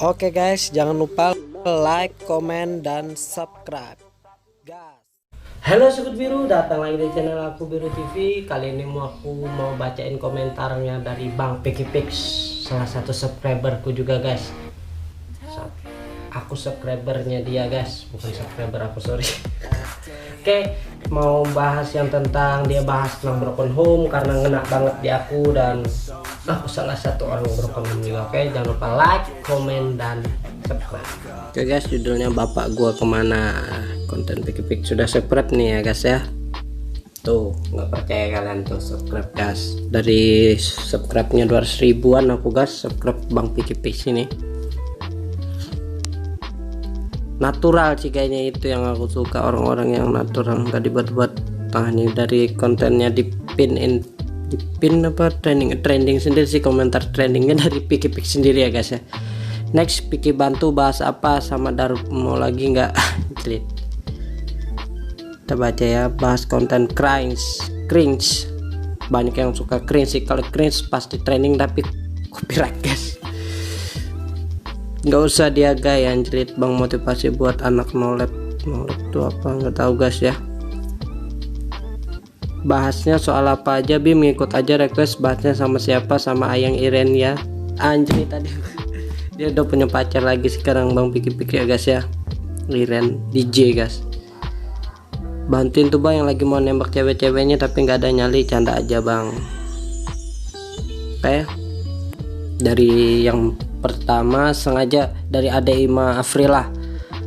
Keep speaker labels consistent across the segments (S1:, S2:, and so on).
S1: Oke guys, jangan lupa like, komen, dan subscribe. Gas.
S2: Halo Sobat Biru, datang lagi di channel aku Biru TV. Kali ini aku mau bacain komentarnya dari Bang Pikipix, salah satu subscriberku juga guys. Aku subscribernya dia guys, bukan subscriber aku, sorry. Oke, mau bahas yang tentang dia bahas tentang broken home karena ngena banget di aku dan aku salah satu orang broken home juga. Oke, jangan lupa like, komen, dan subscribe. Oke guys, judulnya bapak gua kemana, konten Pikipix sudah subscribe nih ya guys ya. Tuh nggak percaya kalian tuh subscribe guys, dari subscribe nya 200 ribuan aku guys subscribe Bang Pikipix ini. Natural sih kayaknya, itu yang aku suka, orang-orang yang natural, nggak dibuat-buat. Nah ini dari kontennya di pin apa trending sendiri sih, komentar trendingnya dari Pikipix sendiri ya guys ya. Next, Piki bantu bahas apa sama Darup, mau lagi nggak? Kita baca ya, bahas konten cringe. Banyak yang suka cringe sih, kalau cringe pasti trending tapi copyright guys. Nggak usah dia gaya anjrit. Bang, motivasi buat anak nolep tuh apa, nggak tahu guys ya. Bahasnya soal apa aja Bim, ngikut aja request. Bahasnya sama siapa? Sama Ayang Iren ya anjrit tadi. Dia udah punya pacar lagi sekarang Bang Pikipix ya guys ya, Iren DJ guys. Bantuin tuh Bang yang lagi mau nembak cewek-ceweknya tapi nggak ada nyali, canda aja Bang. Oke, dari yang pertama, sengaja dari Ade Ima Afrilah.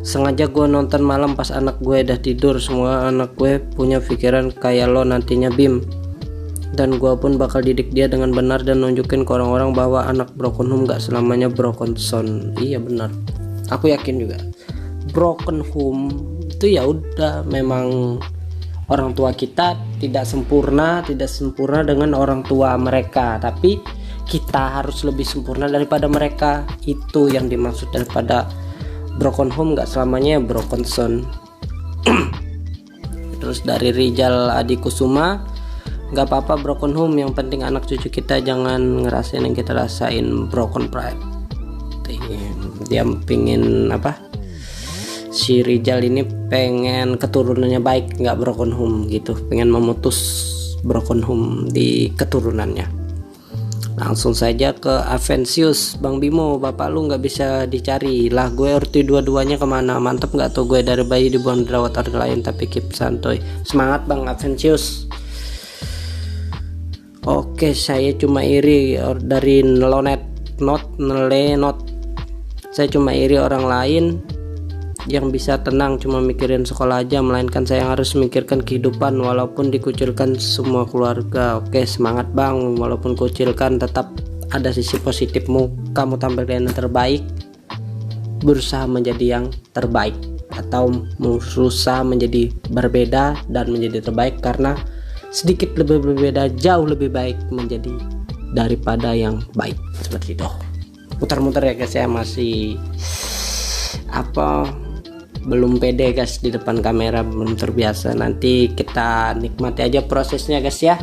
S2: Sengaja gue nonton malam pas anak gue udah tidur. Semua anak gue punya pikiran kayak lo nantinya Bim, dan gue pun bakal didik dia dengan benar dan nunjukin ke orang-orang bahwa anak broken home gak selamanya broken son. Iya benar, aku yakin juga broken home itu ya udah, memang orang tua kita tidak sempurna dengan orang tua mereka, tapi kita harus lebih sempurna daripada mereka. Itu yang dimaksud daripada broken home gak selamanya broken son. Terus dari Rijal Adi Kusuma, gak apa-apa broken home, yang penting anak cucu kita jangan ngerasain yang kita rasain, broken pride. Dia pingin apa, si Rijal ini pengen keturunannya baik, nggak broken home gitu, pengen memutus broken home di keturunannya. Langsung saja ke Avensius, Bang Bimo, bapak lu nggak bisa dicari lah, gue orti dua-duanya kemana, mantep nggak tuh, gue dari bayi dibuang dirawat orang lain tapi keep santuy. Semangat Bang Avensius. Oke, saya cuma iri dari Nelenot. Saya cuma iri orang lain yang bisa tenang cuma mikirin sekolah aja, melainkan saya harus memikirkan kehidupan walaupun dikucilkan semua keluarga. Oke, semangat Bang, walaupun kucilkan tetap ada sisi positifmu. Kamu tampil yang terbaik, berusaha menjadi yang terbaik, atau berusaha menjadi berbeda dan menjadi terbaik, karena sedikit lebih berbeda jauh lebih baik menjadi daripada yang baik. Seperti itu. Muter-muter ya guys ya, masih apa, belum pede guys di depan kamera, belum terbiasa. Nanti kita nikmati aja prosesnya guys ya.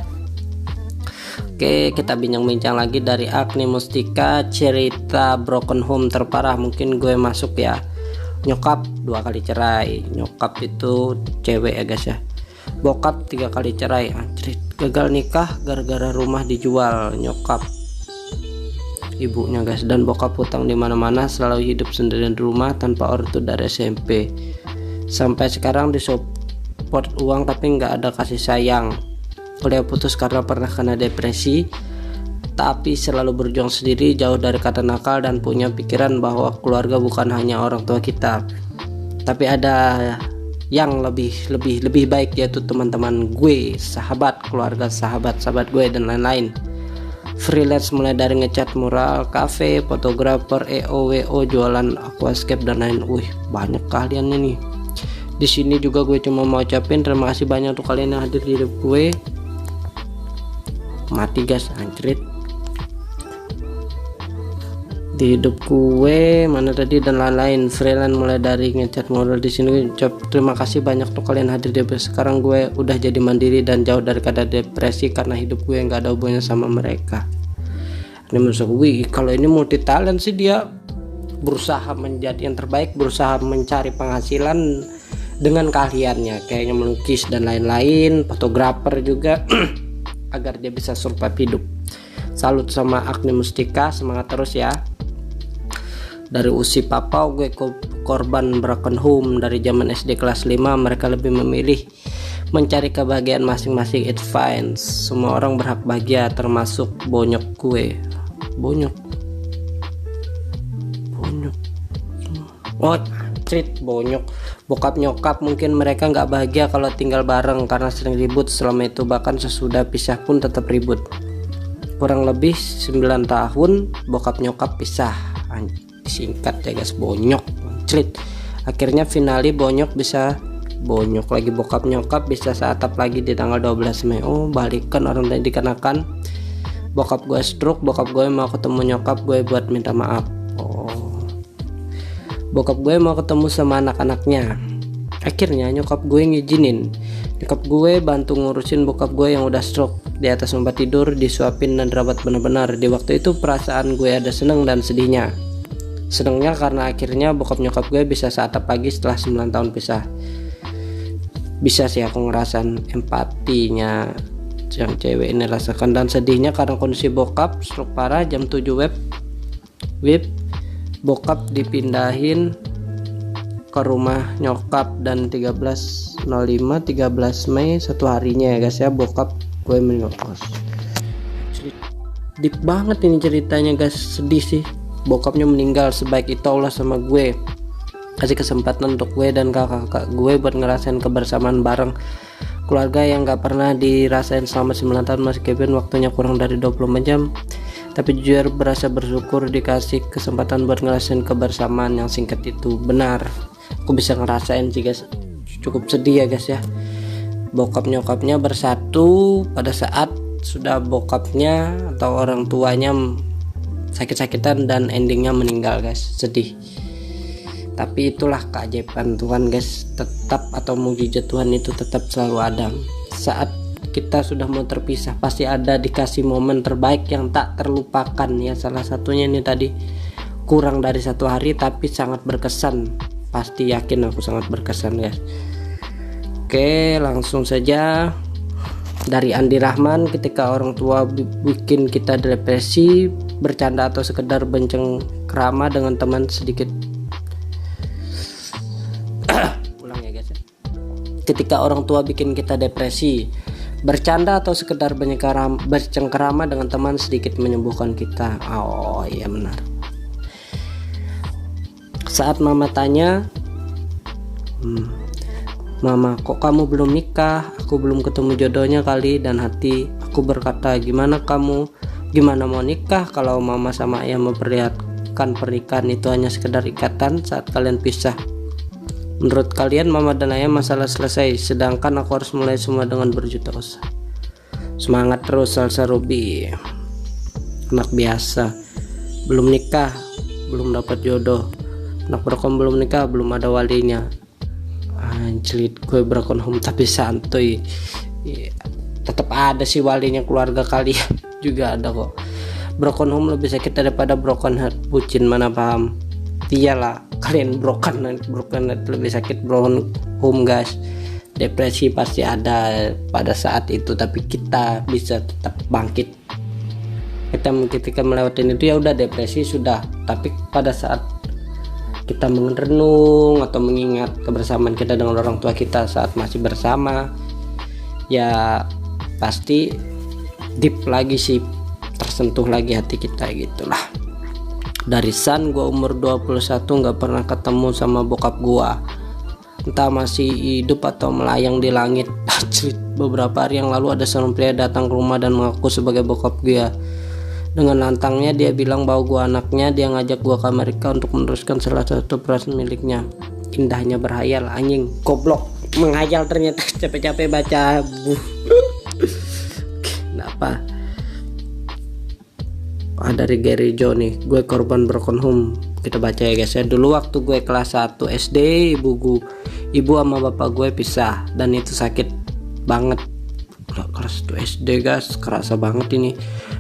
S2: Oke, kita bincang-bincang lagi dari Agni Mustika, cerita broken home terparah. Mungkin gue masuk ya. Nyokap 2 kali cerai. Nyokap itu cewek ya guys ya. Bokap 3 kali cerai. Anjrit, gagal nikah gara-gara rumah dijual. Nyokap ibunya guys, dan bokap hutang di mana-mana, selalu hidup sendirian di rumah tanpa ortu dari SMP sampai sekarang, disupport uang tapi nggak ada kasih sayang. Kuliah putus karena pernah kena depresi, tapi selalu berjuang sendiri, jauh dari kata nakal, dan punya pikiran bahwa keluarga bukan hanya orang tua kita, tapi ada yang lebih baik, yaitu teman-teman gue, sahabat, keluarga, sahabat gue, dan lain-lain. Freelance mulai dari ngecat mural, cafe, fotografer, EO, jualan aquascape dan lain. Wih, banyak kalian ini. Di sini juga gue cuma mau ucapin terima kasih banyak untuk kalian yang hadir di hidup gue. Mati guys, anjrit. Di hidup gue mana tadi dan lain-lain. Freelance mulai dari ngecat mural. Di sini ucap terima kasih banyak untuk kalian hadir di hidup. Sekarang gue udah jadi mandiri dan jauh dari kata depresi karena hidup gue nggak ada hubungannya sama mereka. Ini menurut gue, kalau ini multi talent sih dia berusaha menjadi yang terbaik, berusaha mencari penghasilan dengan keahliannya, kayaknya melukis dan lain-lain, fotografer juga agar dia bisa survive hidup. Salut sama Agni Mustika, semangat terus ya. Dari usi papa gue korban broken home dari zaman SD kelas 5. Mereka lebih memilih mencari kebahagiaan masing-masing. It's fine, semua orang berhak bahagia termasuk bonyok gue. Bonyok oh treat bonyok bokap nyokap. Mungkin mereka nggak bahagia kalau tinggal bareng karena sering ribut selama itu, bahkan sesudah pisah pun tetap ribut. Kurang lebih 9 tahun bokap nyokap pisah. Singkat ya guys, bonyok treat. Akhirnya finali bonyok lagi bokap nyokap bisa seatap lagi di tanggal 12 Mei. Oh balikan orang tadi, dikarenakan bokap gue stroke, bokap gue mau ketemu nyokap gue buat minta maaf. Oh, bokap gue mau ketemu sama anak-anaknya. Akhirnya nyokap gue ngizinin. Nyokap gue bantu ngurusin bokap gue yang udah stroke. Di atas tempat tidur disuapin dan dirawat benar-benar. Di waktu itu perasaan gue ada seneng dan sedihnya. Senengnya karena akhirnya bokap nyokap gue bisa seatap pagi setelah 9 tahun pisah. Bisa sih aku ngerasain empatinya yang cewek ini rasakan. Dan sedihnya karena kondisi bokap stroke parah. Jam 7 WIB bokap dipindahin ke rumah nyokap, dan 13.05 13 Mei satu harinya ya guys ya, bokap gue meninggal. Deep banget ini ceritanya guys, sedih sih. Bokapnya meninggal, sebaik itu Allah sama gue kasih kesempatan untuk gue dan kakak-kakak gue buat ngerasain kebersamaan bareng keluarga yang gak pernah dirasain selama 9 tahun. Meskipun waktunya kurang dari 24 jam, tapi jujur berasa bersyukur dikasih kesempatan buat ngerasain kebersamaan yang singkat itu. Benar, aku bisa ngerasain sih guys. Cukup sedih ya guys ya, bokap nyokapnya bersatu pada saat sudah bokapnya atau orang tuanya sakit-sakitan dan endingnya meninggal guys. Sedih, tapi itulah keajaiban Tuhan guys. Tetap, atau mukjizat Tuhan itu tetap selalu ada. Saat kita sudah mau terpisah pasti ada dikasih momen terbaik yang tak terlupakan ya. Salah satunya ini tadi, kurang dari 1 hari tapi sangat berkesan. Pasti yakin aku sangat berkesan guys. Oke, langsung saja dari Andi Rahman. Ketika orang tua bikin kita depresi, bercanda atau sekedar bercengkrama dengan teman sedikit. Ulang ya guys ya. Ketika orang tua bikin kita depresi, bercanda atau sekedar bercengkrama dengan teman sedikit menyembuhkan kita. Oh iya benar. Saat mama tanya, Mama, kok kamu belum nikah? Aku belum ketemu jodohnya kali. Dan hati aku berkata, gimana mau nikah kalau mama sama ayah memperlihatkan pernikahan itu hanya sekedar ikatan saat kalian pisah. Menurut kalian mama dan ayah masalah selesai, sedangkan aku harus mulai semua dengan berjuta usaha. Semangat terus Salsa Ruby. Anak biasa, belum nikah, belum dapat jodoh. Anak broken belum nikah, belum ada walinya. Anjlit, gue broken home tapi santuy. Tetap ada sih walinya, keluarga kalian juga ada kok. Broken home lebih sakit daripada broken heart. Bucin mana paham. Iyalah, kalian broken heart lebih sakit broken home guys. Depresi pasti ada pada saat itu, tapi kita bisa tetap bangkit. Ketika melewati itu ya udah, depresi sudah. Tapi pada saat kita merenung atau mengingat kebersamaan kita dengan orang tua kita saat masih bersama, ya pasti deep lagi sih, tersentuh lagi hati kita gitulah. Dari San, gua umur 21 nggak pernah ketemu sama bokap gua, entah masih hidup atau melayang di langit. Beberapa hari yang lalu ada seorang pria datang ke rumah dan mengaku sebagai bokap gua. Dengan lantangnya dia bilang bahwa gua anaknya. Dia ngajak gua ke Amerika untuk meneruskan salah satu perusahaan miliknya. Indahnya berhayal, anjing goblok, menghayal ternyata. Capek-capek baca kenapa? Dari Gary Joe nih, gue korban broken home. Kita baca ya guys ya. Dulu waktu gue kelas 1 SD, ibu sama bapak gue pisah dan itu sakit banget. udah kelas 2 SD guys, kerasa banget ini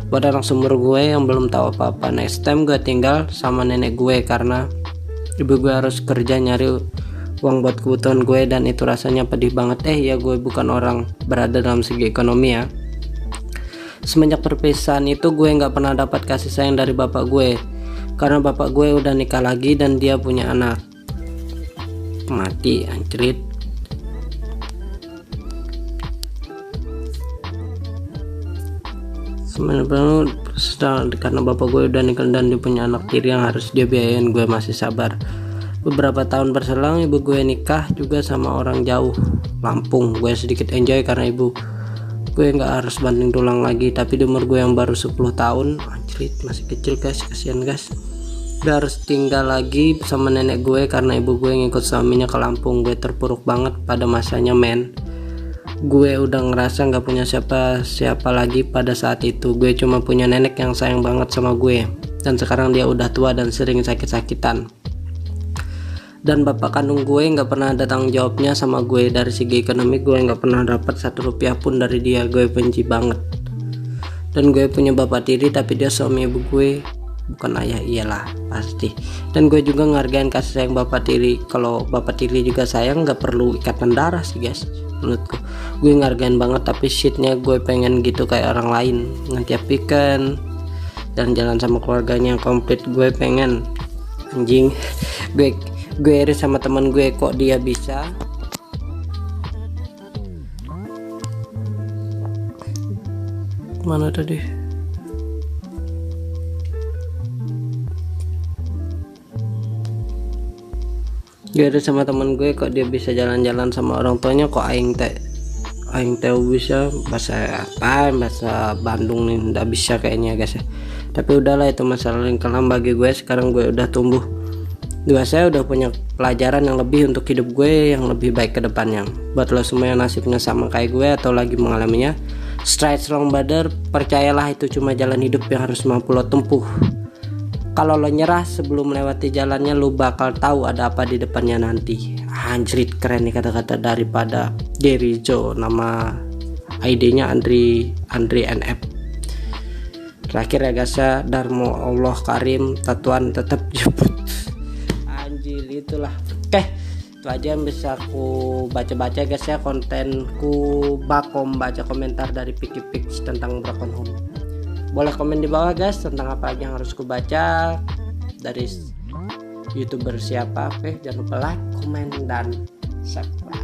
S2: buat anak sumur gue yang belum tahu apa-apa. Next time gue tinggal sama nenek gue karena ibu gue harus kerja nyari uang buat kebutuhan gue, dan itu rasanya pedih banget. Ya gue bukan orang berada dalam segi ekonomi ya. Semenjak perpisahan itu gue nggak pernah dapat kasih sayang dari bapak gue karena bapak gue udah nikah lagi dan dia punya anak. Mati anjrit. Sebenarnya karena bapak gue udah nikah dan dia punya anak tiri yang harus dia biayain, gue masih sabar. Beberapa tahun berselang ibu gue nikah juga sama orang jauh Lampung. Gue sedikit enjoy karena ibu gue nggak harus banting tulang lagi. Tapi di umur gue yang baru 10 tahun, anjrit masih kecil guys, kasihan guys, udah harus tinggal lagi sama nenek gue karena ibu gue ngikut suaminya ke Lampung. Gue terpuruk banget pada masanya men. Gue udah ngerasa nggak punya siapa lagi pada saat itu. Gue cuma punya nenek yang sayang banget sama gue, dan sekarang dia udah tua dan sering sakit-sakitan. Dan bapak kandung gue nggak pernah ada tanggung jawabnya sama gue. Dari segi ekonomi gue nggak pernah dapat 1 rupiah pun dari dia. Gue benci banget. Dan gue punya bapak tiri tapi dia suami ibu gue, bukan ayah. Iyalah pasti. Dan gue juga ngargain kasih sayang bapak tiri. Kalau bapak tiri juga sayang, nggak perlu ikatan darah sih guys menurutku. Gue ngargain banget, tapi shitnya gue pengen gitu kayak orang lain, ngetiap weekend dan jalan sama keluarganya komplit. Gue pengen anjing. Gue iri sama teman gue, kok dia bisa. Mana tadi? Gue iri sama teman gue, kok dia bisa jalan-jalan sama orang tuanya, kok aing teh bisa bahasa apa, bahasa Bandung nih nggak bisa kayaknya guys ya. Tapi udahlah, itu masalah yang kelam bagi gue. Sekarang gue udah tumbuh saya udah punya pelajaran yang lebih untuk hidup gue yang lebih baik ke depannya. Buat lo semua yang nasibnya sama kayak gue atau lagi mengalaminya, straight strong brother, percayalah itu cuma jalan hidup yang harus mampu lo tempuh. Kalau lo nyerah sebelum melewati jalannya, lo bakal tahu ada apa di depannya nanti. Anjrit, keren nih kata-kata daripada Derijo. Nama ID-nya Andri NF. Terakhir ya guys ya, Darmo Allah Karim, tatuan tetap jemput. Anjir, itulah. Oke, itu aja yang bisa aku baca-baca guys ya, kontenku bakom, baca komentar dari Piki Pix tentang Broken Home. Boleh komen di bawah guys tentang apa aja yang harus ku baca dari YouTuber siapa. Oke, jangan lupa like, komen, dan subscribe.